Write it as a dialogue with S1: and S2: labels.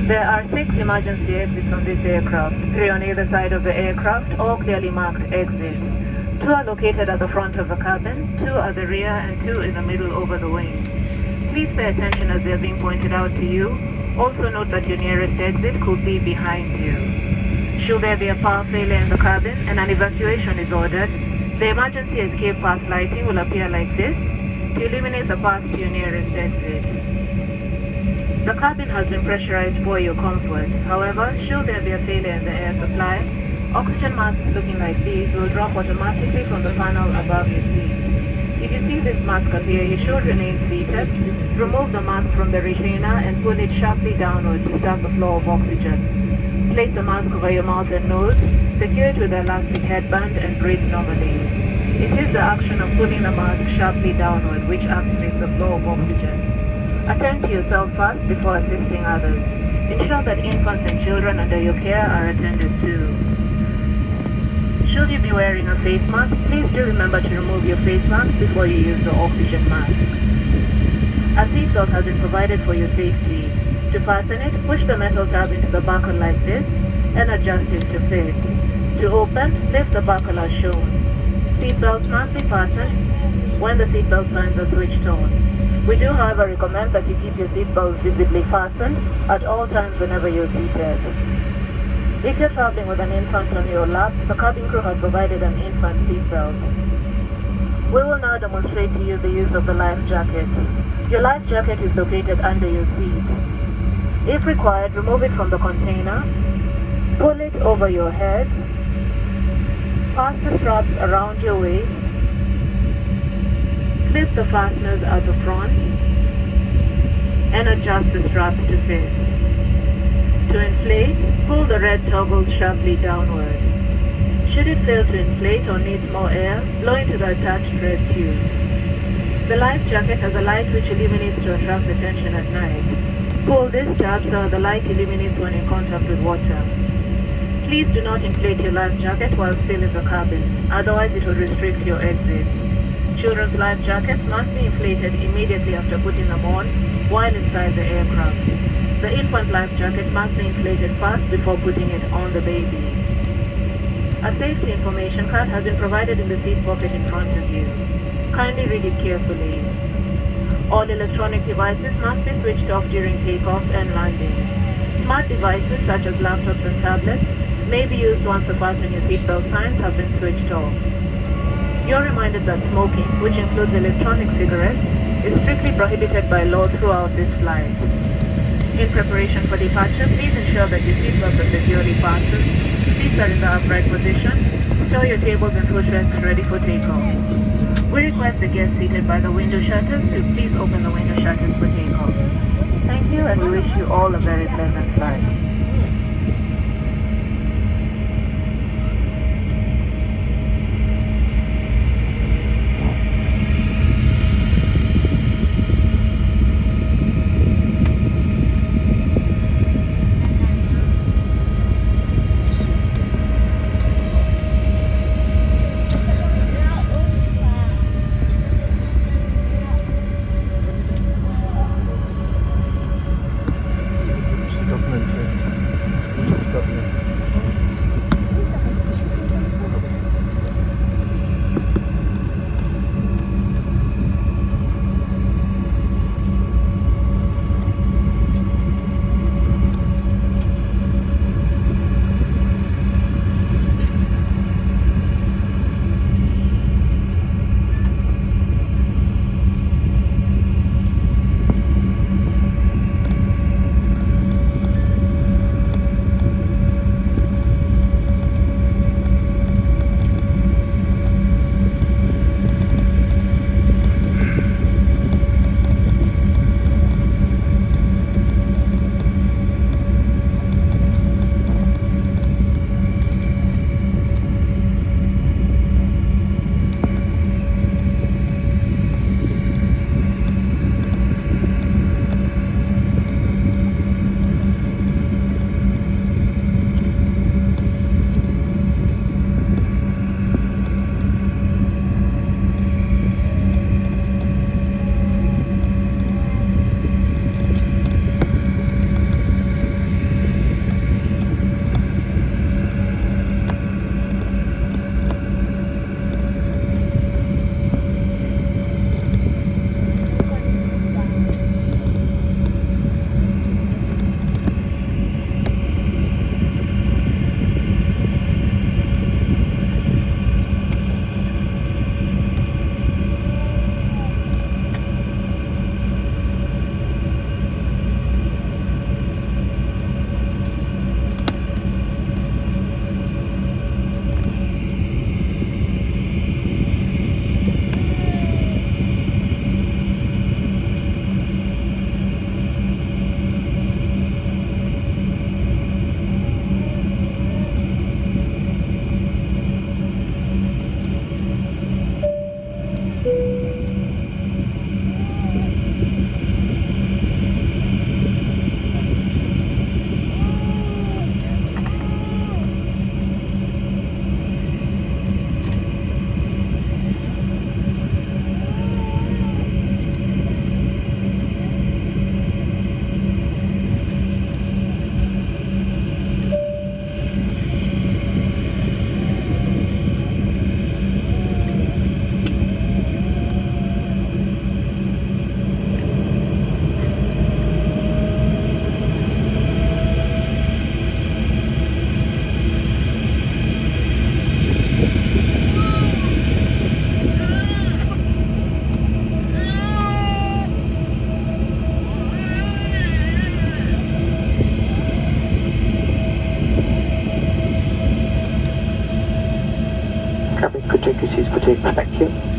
S1: There are 6 emergency exits on this aircraft, 3 on either side of the aircraft, all clearly marked exits. 2 are located at the front of the cabin, 2 at the rear, and 2 in the middle over the wings. Please pay attention as they are being pointed out to you. Also note that your nearest exit could be behind you. Should there be a power failure in the cabin and an evacuation is ordered, the emergency escape path lighting will appear like this to illuminate the path to your nearest exit. The cabin has been pressurized for your comfort. However, should there be a failure in the air supply, oxygen masks looking like these will drop automatically from the panel above your seat. If you see this mask appear, you should remain seated. Remove the mask from the retainer and pull it sharply downward to start the flow of oxygen. Place the mask over your mouth and nose, secure it with an elastic headband, and breathe normally. It is the action of pulling the mask sharply downward which activates the flow of oxygen. Attend to yourself first before assisting others. Ensure that infants and children under your care are attended to. Should you be wearing a face mask, please do remember to remove your face mask before you use the oxygen mask. A seatbelt has been provided for your safety. To fasten it, push the metal tab into the buckle like this and adjust it to fit. To open, lift the buckle as shown. Seatbelts must be fastened when the seatbelt signs are switched on. We do, however, recommend that you keep your seatbelt visibly fastened at all times whenever you're seated. If you're traveling with an infant on your lap, the cabin crew have provided an infant seatbelt. We will now demonstrate to you the use of the life jacket. Your life jacket is located under your seat. If required, remove it from the container, pull it over your head, pass the straps around your waist, clip the fasteners at the front, and adjust the straps to fit. To inflate, pull the red toggles sharply downward. Should it fail to inflate or needs more air, blow into the attached red tubes. The life jacket has a light which illuminates to attract attention at night. Pull this tab so the light illuminates when in contact with water. Please do not inflate your life jacket while still in the cabin, otherwise it will restrict your exit. Children's life jackets must be inflated immediately after putting them on while inside the aircraft. The infant life jacket must be inflated first before putting it on the baby. A safety information card has been provided in the seat pocket in front of you. Kindly read it carefully. All electronic devices must be switched off during takeoff and landing. Smart devices such as laptops and tablets may be used once the fasten your seatbelt signs have been switched off. You're reminded that smoking, which includes electronic cigarettes, is strictly prohibited by law throughout this flight. In preparation for departure, please ensure that your seatbelts are securely fastened, seats are in the upright position, store your tables and footrests ready for takeoff. We request the guests seated by the window shutters to please open the window shutters for takeoff. Thank you, and we wish you all a very pleasant flight.
S2: Government. ATCs for takeoff. Thank you.